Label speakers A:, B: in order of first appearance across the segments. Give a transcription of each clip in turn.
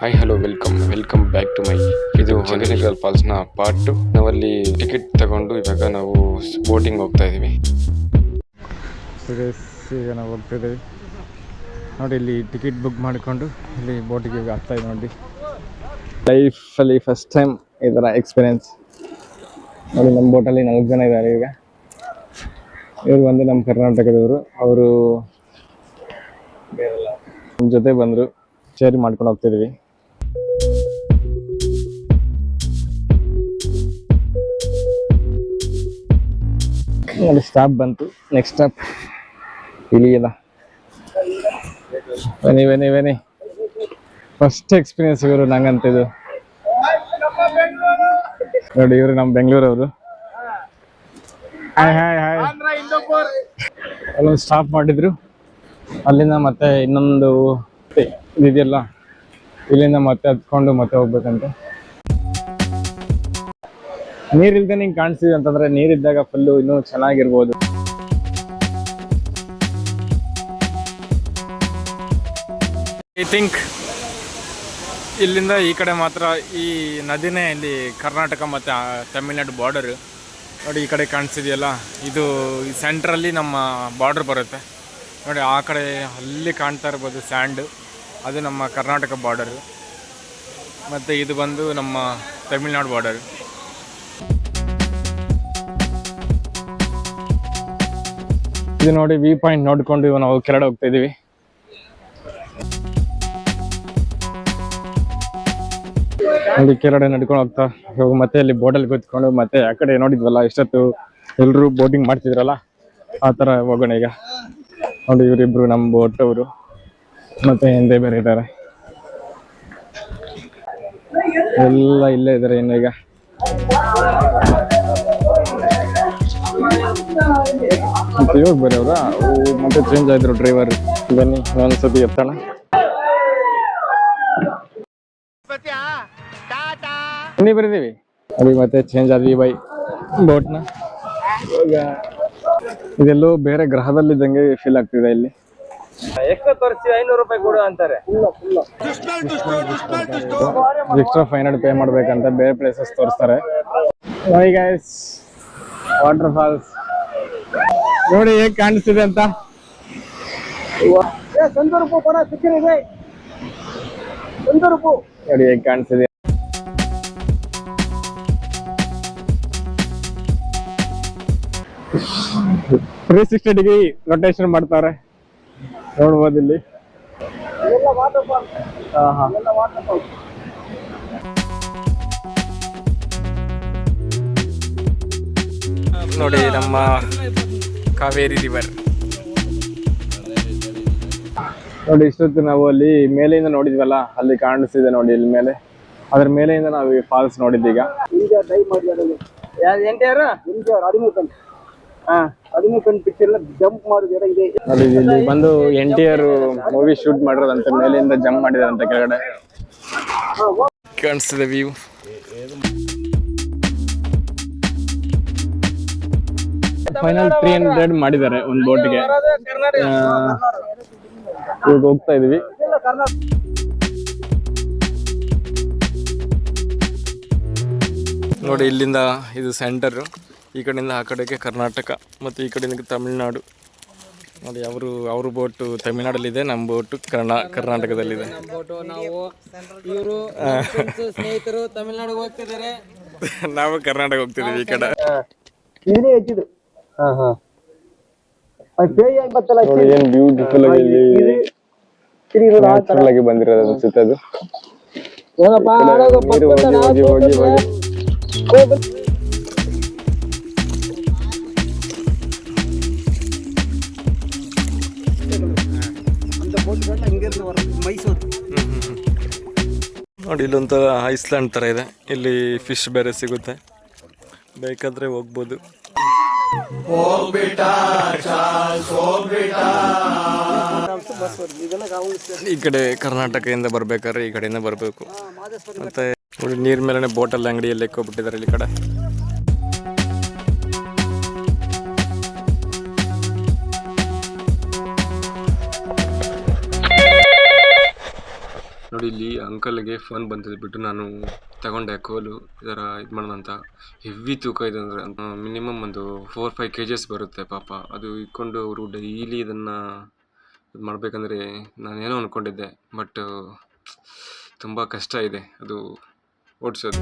A: Hi hello welcome back to my ಇದು Hogenakkal ಫಾಲ್ಸ್ನ part 2. ನಾವಲ್ಲಿ ticket ತಗೊಂಡು ಇವಾಗ ನಾವು ಬೋಟಿಂಗ್ ಹೋಗ್ತಾ ಇದ್ದೀವಿ.
B: ಈಗ ನಾವು ಹೋಗ್ತಿದ್ದೀವಿ ನೋಡಿ. ಇಲ್ಲಿ ಟಿಕೆಟ್ ಬುಕ್ ಮಾಡಿಕೊಂಡು ಇಲ್ಲಿ ಬೋಟಿಗೆ ಆಗ್ತಾ ಇದೆ ನೋಡಿ. ಲೈಫಲ್ಲಿ ಫಸ್ಟ್ ಟೈಮ್ ಈ ಥರ ಎಕ್ಸ್ಪೀರಿಯೆನ್ಸ್ ನೋಡಿ. ನಮ್ಮ ಬೋಟಲ್ಲಿ 4 ಜನ ಇದ್ದಾರೆ. ಈಗ ಇವರು ಬಂದು ನಮ್ಮ ಕರ್ನಾಟಕದವರು. ಅವರು ನಮ್ಮ ಜೊತೆ ಬಂದರು, ಶೇರ್ ಮಾಡ್ಕೊಂಡು ಹೋಗ್ತಿದ್ದೀವಿ. ನೋಡಿ ಸ್ಟಾಪ್ ಬಂತು. ನೆಕ್ಸ್ಟ್ ಸ್ಟಾಪ್ ಇಲ್ಲಿಗೆಲ್ಲ ಬನ್ನಿ. ಫಸ್ಟ್ ಎಕ್ಸ್ಪೀರಿಯನ್ಸ್ ಇವರು ನಂಗಂತಿದ್ದು ನೋಡಿ. ಇವರು ನಮ್ಮ ಬೆಂಗಳೂರವರು. ಹಾಯ್ ಅಲ್ಲೊಂದು ಸ್ಟಾಪ್ ಮಾಡಿದ್ರು. ಅಲ್ಲಿಂದ ಮತ್ತೆ ಇನ್ನೊಂದು ಇದೆಯಲ್ಲ, ಇಲ್ಲಿಂದ ಮತ್ತೆ ಹತ್ಕೊಂಡು ಮತ್ತೆ ಹೋಗ್ಬೇಕಂತೆ. ನೀರಿಲ್ದೆ ನಿಂಗೆ ಕಾಣಿಸ್ತಿದೆ ಅಂತಂದ್ರೆ ನೀರಿದ್ದಾಗ ಫುಲ್ಲು ಇನ್ನೂ ಚೆನ್ನಾಗಿರ್ಬೋದು. ಐ ಥಿಂಕ್ ಇಲ್ಲಿಂದ ಈ ಕಡೆ ಮಾತ್ರ ಈ ನದಿನೇ ಇಲ್ಲಿ ಕರ್ನಾಟಕ ಮತ್ತು ತಮಿಳ್ನಾಡು ಬಾರ್ಡರ್ ನೋಡಿ. ಈ ಕಡೆ ಕಾಣಿಸ್ತಿದೆಯಲ್ಲ, ಇದು ಸೆಂಟ್ರಲ್ಲಿ ನಮ್ಮ ಬಾರ್ಡರ್ ಬರುತ್ತೆ ನೋಡಿ. ಆ ಕಡೆ ಅಲ್ಲಿ ಕಾಣ್ತಾ ಇರ್ಬೋದು ಸ್ಯಾಂಡು, ಅದು ನಮ್ಮ ಕರ್ನಾಟಕ ಬಾರ್ಡರು. ಮತ್ತು ಇದು ಬಂದು ನಮ್ಮ ತಮಿಳ್ನಾಡು ಬಾರ್ಡರ್. ಇದು ನೋಡಿ ವ್ಯೂ ಪಾಯಿಂಟ್ ನೋಡ್ಕೊಂಡು ನಾವು ಕೆಳಗಡೆ ಹೋಗ್ತಾ ಇದೀವಿ. ನೋಡಿ ಕೆಳಗಡೆ ನಡ್ಕೊಂಡು ಹೋಗ್ತಾ ಮತ್ತೆ ಅಲ್ಲಿ ಬೋಟಲ್ಲಿ ಕೂತ್ಕೊಂಡು ಮತ್ತೆ ಆ ಕಡೆ ನೋಡಿದ್ವಲ್ಲ ಇಷ್ಟೊತ್ತು ಎಲ್ಲರೂ ಬೋಟಿಂಗ್ ಮಾಡ್ತಿದ್ರಲ್ಲ, ಆ ಥರ ಹೋಗೋಣ ಈಗ. ನೋಡಿ ಇವರಿಬ್ರು ನಮ್ಮ ಬೋಟ್ ಅವರು, ಮತ್ತೆ ಹಿಂದೆ ಬೇರೆ ಇದ್ದಾರೆ, ಎಲ್ಲ ಇಲ್ಲೇ ಇದ್ದಾರೆ ಇನ್ನು. ಈಗ ಮತ್ತೆ ಇವಾಗ ಬೇರೆ ಅವರ ಮತ್ತೆ ಚೇಂಜ್ ಆಯ್ತು ಡ್ರೈವರ್. ಬನ್ನಿ ಒಂದ್ಸತಿ ಎತ್ತೋಣ. ಬನ್ನಿ ಬರೀತೀವಿ ಅಲ್ಲಿ ಮತ್ತೆ ಚೇಂಜ್ ಆದ್ವಿ ಬೈ ಬೋಟ್ನ. ಇವಾಗ ಇದೆಲ್ಲೋ ಬೇರೆ ಗ್ರಹದಲ್ಲಿದ್ದಂಗೆ ಫೀಲ್ ಆಗ್ತಿದೆ. ಇಲ್ಲಿ
C: ಎಷ್ಟು ತೋರಿಸಿ 500 ರೂಪಾಯಿ ಕೊಡು ಅಂತಾರೆ.
B: ಎಕ್ಸ್ಟ್ರಾ 500 ಪೇ ಮಾಡ್ಬೇಕಂತ ಬೇರೆ ಪ್ಲೇಸಸ್ ತೋರಿಸ್ತಾರೆ. ವಾಟರ್ ಫಾಲ್ಸ್ ನೋಡಿ ಹೇಗೆ ಕಾಣಿಸ್ತಿದೆ ಅಂತ. ನೋಡಿ ಹೇಗೆ ಕಾಣಿಸ್ತಿದೆ. 360 ಡಿಗ್ರಿ ರೊಟೇಷನ್ ಮಾಡ್ತಾರೆ ನೋಡ್ಬೋದು ಇಲ್ಲಿ. ನೋಡಿ ನಮ್ಮ ಕಾವೇರಿ ರಿವರ್ ನೋಡಿ. ಇಷ್ಟೊತ್ತು ನಾವು ಅಲ್ಲಿ ಮೇಲೆಯಿಂದ ನೋಡಿದ್ವಲ್ಲ, ಅಲ್ಲಿ ಕಾಣಿಸ್ತಿದೆ ನೋಡಿ ಇಲ್ಲಿ ಮೇಲೆ. ಅದ್ರ ಮೇಲೆಯಿಂದ ನಾವು ಈ ಫಾಲ್ಸ್ ನೋಡಿದ್ದೀಗ. ನೋಡಿ ಇಲ್ಲಿ ಬಂದು NTR ಮೂವಿ ಶೂಟ್ ಮಾಡಿರೋದಂತೆ, ಮೇಲೆಯಿಂದ ಜಂಪ್ ಮಾಡಿದಾರಂತೆ ಕೆಳಗಡೆ. ಕಾಣಿಸ್ತಿದೆ ವ್ಯೂ. ಫೈನಲ್ 300 ಮಾಡಿದ್ದಾರೆ ಒಂದು ಬೋಟ್ಗೆ. ಇವಾಗ ಹೋಗ್ತಾ ಇದೀವಿ. ನೋಡಿ ಇಲ್ಲಿಂದ ಇದು ಸೆಂಟರ್. ಈ ಕಡೆಯಿಂದ ಆ ಕಡೆಗೆ ಕರ್ನಾಟಕ ಮತ್ತು ಈ ಕಡೆಯಿಂದ ತಮಿಳ್ನಾಡು. ನೋಡಿ ಅವರು ಬೋಟು ತಮಿಳ್ನಾಡಲ್ಲಿದೆ, ನಮ್ಮ ಬೋಟು ಕರ್ನಾಟಕದಲ್ಲಿದೆ.
C: ಸ್ನೇಹಿತರು ತಮಿಳ್ನಾಡಿಗೆ ಹೋಗ್ತಿದ್ದಾರೆ,
B: ನಾವು ಕರ್ನಾಟಕ ಹೋಗ್ತಿದೀವಿ. ಈ ಕಡೆ ನೋಡಿ ಏನ್ ಬ್ಯೂಟಿಫುಲ್ ಆಗಿ ಬಂದಿರೋದು ಅನ್ಸುತ್ತೆ. ಅದು ಹೋಗಿ ನೋಡಿ ಇಲ್ಲೊಂಥರ ಐಸ್ಲ್ಯಾಂಡ್ ಥರ ಇದೆ. ಇಲ್ಲಿ ಫಿಶ್ ಬೇರೆ ಸಿಗುತ್ತೆ, ಬೇಕಾದ್ರೆ ಹೋಗ್ಬೋದು. ಈ ಕಡೆ ಕರ್ನಾಟಕದಿಂದ ಬರ್ಬೇಕಾದ್ರೆ ಈ ಕಡೆಯಿಂದ ಬರಬೇಕು. ಮತ್ತೆ ನೋಡಿ ನೀರ್ ಮೇಲೆ ಬೋಟಲ್ಲಿ ಅಂಗಡಿಯಲ್ಲಿ ಎಕ್ಕೋಗ್ಬಿಟ್ಟಿದ್ದಾರೆ ಇಲ್ಲಿ ಕಡೆ.
A: ನೋಡಿ ಇಲ್ಲಿ ಅಂಕಲ್ಗೆ ಫೋನ್ ಬಂದಿದ್ಬಿಟ್ಟು ನಾನು ತಗೊಂಡೆ ಕೋಲು ಇದರ ಇದು ಮಾಡೋಣ ಅಂತ. ಹೆವಿ ತೂಕ ಇದೆ ಅಂದರೆ ಮಿನಿಮಮ್ ಒಂದು 4-5 kgs ಬರುತ್ತೆ ಪಾಪ. ಅದು ಇಟ್ಕೊಂಡು ಅವರು ಡೈಲಿ ಇದನ್ನು ಇದು ಮಾಡಬೇಕಂದ್ರೆ ನಾನೇನೋ ಅಂದ್ಕೊಂಡಿದ್ದೆ, ಬಟ್ ತುಂಬ ಕಷ್ಟ ಇದೆ ಅದು ಓಡಿಸೋದು.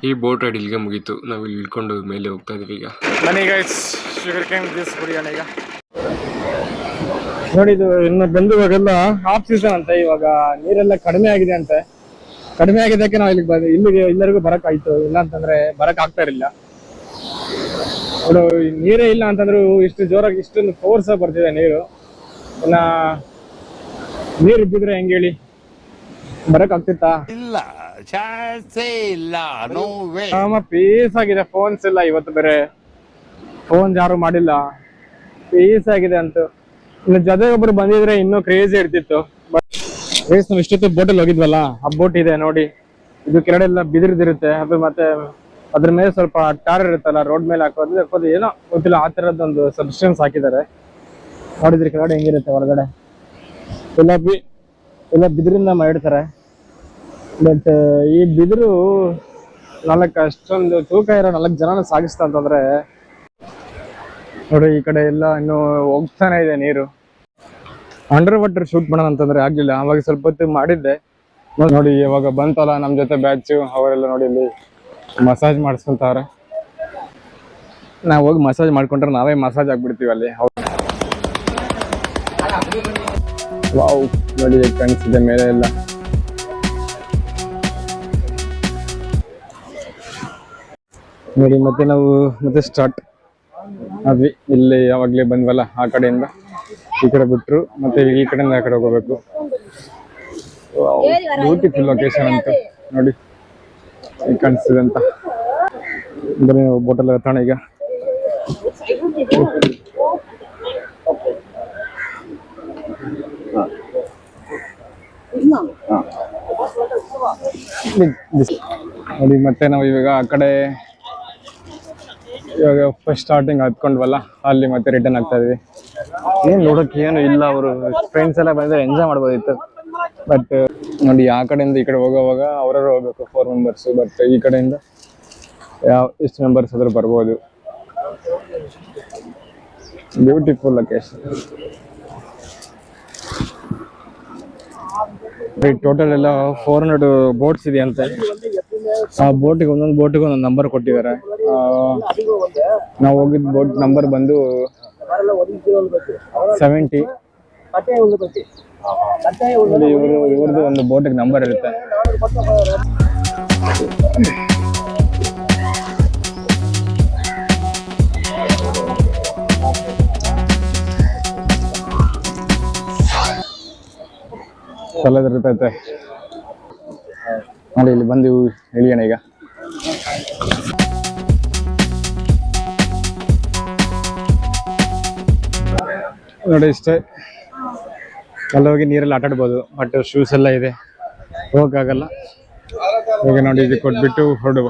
A: ಈ ಬೋಟ್ ರೈಡ್ ಇಲ್ಲಿಗೆ ಮುಗೀತು. ನಾವು ಇಲ್ಲಿ ಇಳ್ಕೊಂಡು ಮೇಲೆ ಹೋಗ್ತಾ ಇದೀವಿ ಈಗ.
B: ಬನ್ನಿ ಗೈಸ್, ಶುಗರ್ ಕ್ಯಾನ್ ಜ್ಯೂಸ್ ಕುಡಿಯೋಣ ಈಗ. ನೋಡಿ, ಇದು ಇನ್ನು ಬಂದು ಇವಾಗೆಲ್ಲ ಆಫ್ ಸೀಸನ್ ಅಂತ, ಇವಾಗ ನೀರೆಲ್ಲ ಕಡಿಮೆ ಆಗಿದೆ ಅಂತೆ. ಕಡಿಮೆ ಆಗಿದ್ದಕ್ಕೆ ನಾವು ಇಲ್ಲಿಗೆ ಎಲ್ಲರಿಗೂ ಬರಕಾಯ್ತು, ಇಲ್ಲ ಅಂತಂದ್ರೆ ಬರಕ್ ಆಗ್ತಾ ಇರಲಿಲ್ಲ. ನೋಡು, ನೀರೇ ಇಲ್ಲ ಅಂತಂದ್ರು ಇಷ್ಟು ಜೋರಾಗಿ ಇಷ್ಟೊಂದು ಫೋರ್ಸ್ ಬರ್ತಿದೆ ನೀರು. ಇನ್ನ ನೀರು ಇದ್ದಿದ್ರೆ ಹೆಂಗ್ ಹೇಳಿ, ಬರಕ್ ಆಗ್ತಿತ್ತಾ?
D: ಇಲ್ಲ, ಚಾನ್ಸೇ ಇಲ್ಲ, ನೋ ವೇ.
B: ಪೀಸ್ ಆಗಿದೆ. ಫೋನ್ಸ್ ಇಲ್ಲ ಇವತ್ತು, ಬೇರೆ ಫೋನ್ ಯಾರು ಮಾಡಿಲ್ಲ, ಪೀಸ್ ಆಗಿದೆ ಅಂತ. ಇನ್ನು ಜೊತೆಗೆ ಒಬ್ರು ಬಂದಿದ್ರೆ ಇನ್ನೂ ಕ್ರೇಜಿ ಇರ್ತಿತ್ತು. ಬಟ್ ನಾವು ಇಷ್ಟೊತ್ತು ಬೋಟಲ್ಲಿ ಹೋಗಿದ್ವಲ್ಲ, ಆ ಬೋಟ್ ಇದೆ ನೋಡಿ. ಇದು ಕೆಳಗಡೆ ಎಲ್ಲ ಬಿದಿರಿದಿರುತ್ತೆ, ಅದು ಮತ್ತೆ ಅದ್ರ ಮೇಲೆ ಸ್ವಲ್ಪ ಟಾರ್ ಇರುತ್ತಲ್ಲ, ರೋಡ್ ಮೇಲೆ ಹಾಕೋದು ಏನೋ ಗೊತ್ತಿಲ್ಲ, ಆ ತರದೊಂದು ಸಬ್ಸ್ಟೆನ್ಸ್ ಹಾಕಿದ್ದಾರೆ. ನೋಡಿದ್ರಿ ಕೆಳಗಡೆ ಹೆಂಗಿರುತ್ತೆ, ಹೊರಗಡೆ ಎಲ್ಲ ಬಿದಿರಿಂದ ಮಾಡಿರ್ತಾರೆ. ಬಟ್ ಈ ಬಿದಿರು ಅಷ್ಟೊಂದು ತೂಕ ಇರೋ 4 ಜನ ಸಾಗಿಸ್ತಾ ಅಂತಂದ್ರೆ ನೋಡಿ. ಈ ಕಡೆ ಎಲ್ಲ ಇನ್ನು ಹೋಗ್ತಾನೆ ಇದೆ ನೀರು. ಅಂಡರ್ ವಾಟರ್ ಶೂಟ್ ಮಾಡೋಣ ಅಂತಂದ್ರೆ ಆಗ್ಲಿಲ್ಲ. ಅವಾಗ ಸ್ವಲ್ಪ ಹೊತ್ತು ಮಾಡಿದ್ದೆ. ನೋಡಿ ಇವಾಗ ಬಂತಲ್ಲ ನಮ್ ಜೊತೆ ಬ್ಯಾಚ್, ಅವರೆಲ್ಲ ನೋಡಿ ಇಲ್ಲಿ ಮಸಾಜ್ ಮಾಡಿಸ್ಕೊಂತಾರೆ. ನಾವು ಹೋಗಿ ಮಸಾಜ್ ಮಾಡ್ಕೊಂಡ್ರೆ ನಾವೇ ಮಸಾಜ್ ಆಗ್ಬಿಡ್ತೀವಿ ಅಲ್ಲಿ. ವಾವ್, ನೋಡಿ ಕಾಣಿಸ್ತಿದೆ ಮೇಲೆ ಎಲ್ಲ. ನೋಡಿ ಮತ್ತೆ ನಾವು ಮತ್ತೆ ಸ್ಟಾರ್ಟ್ ಆದ್ವಿ. ಇಲ್ಲಿ ಯಾವಾಗ್ಲೇ ಬಂದ್ವಲ್ಲ, ಆ ಕಡೆಯಿಂದ ಈ ಕಡೆ ಬಿಟ್ರು, ಮತ್ತೆ ಈ ಕಡೆಯಿಂದ ಆ ಕಡೆ ಹೋಗಬೇಕು. ಬ್ಯೂಟಿಫುಲ್ ಲೊಕೇಶನ್ ಅಂತ ನೋಡಿ, ಈಗ ಕಾಣಿಸ್ತಿದೆ ಅಂತ. ಬರೀ ಬೋಟಲ್ ಹತ್ತೋಣ ಈಗ. ನೋಡಿ ಮತ್ತೆ ನಾವು ಇವಾಗ ಆ ಕಡೆ ಇವಾಗ ಫಸ್ಟ್ ಸ್ಟಾರ್ಟಿಂಗ್ ಹತ್ಕೊಂಡ್ವಲ್ಲ, ಅಲ್ಲಿ ಮತ್ತೆ ರಿಟರ್ನ್ ಆಗ್ತಾ ಇದೀವಿ. ಏನ್ ನೋಡೋಕೆ ಏನು ಇಲ್ಲ, ಅವರು ಫ್ರೆಂಡ್ಸ್ ಎಲ್ಲ ಬಂದ್ರೆ ಎಂಜಾಯ್ ಮಾಡ್ಬೋದಿತ್ತು. ಬಟ್ ನೋಡಿ, ಆ ಕಡೆಯಿಂದ ಈ ಕಡೆ ಹೋಗೋವಾಗ ಅವರವರು ಹೋಗ್ಬೇಕು 4 ಮೆಂಬರ್ಸ್. ಬಟ್ ಈ ಕಡೆಯಿಂದ ಎಷ್ಟು ಮೆಂಬರ್ಸ್ ಆದ್ರೂ ಬರ್ಬೋದು. Beautiful location. ಟೋಟಲ್ ಎಲ್ಲ 400 ಬೋಟ್ಸ್ ಇದೆ ಅಂತೆ. ಆ ಬೋಟಿಗೆ ಒಂದೊಂದು ನಂಬರ್ ಕೊಟ್ಟಿದ್ದಾರೆ. ನಾವು ಹೋಗಿದ್ದ ಬೋಟ್ ನಂಬರ್ ಬಂದು 70. ಇವ್ರದ್ದು ಒಂದು ಬೋಟಿಗೆ ನಂಬರ್ ಇರುತ್ತೆ. ಇರ್ತೈತೆ ನೋಡಿ. ಇಲ್ಲಿ ಬಂದು ಇಳಿಯೋಣ ಈಗ. ನೋಡಿ ಇಷ್ಟೇ, ಅಲ್ಲಿ ಹೋಗಿ ನೀರಲ್ಲಿ ಆಟ ಆಡ್ಬೋದು. ಬಟ್ ಶೂಸ್ ಎಲ್ಲ ಇದೆ, ಹೋಗಕ್ಕಾಗಲ್ಲ. ಈಗ ನೋಡಿ, ಇದು ಕೊಟ್ಬಿಟ್ಟು ಹೊರಡುವ.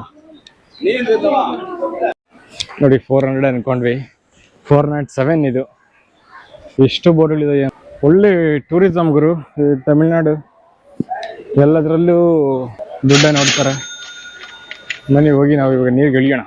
B: ನೋಡಿ 400 ಅನ್ಕೊಂಡ್ವಿ, 407 ಇದು. ಎಷ್ಟು ಬೋಟ್ಗಳಿದೆ. ಒಳ್ಳೆ ಟೂರಿಸಂ ಗುರು ಈ ತಮಿಳ್ನಾಡು. ಎಲ್ಲದರಲ್ಲೂ ದುಡ್ಡ ನೋಡ್ತಾರೆ. ಬನ್ನಿ ಹೋಗಿ ನಾವು ಇವಾಗ ನೀರಿಗೆ ಇಳಿಯೋಣ.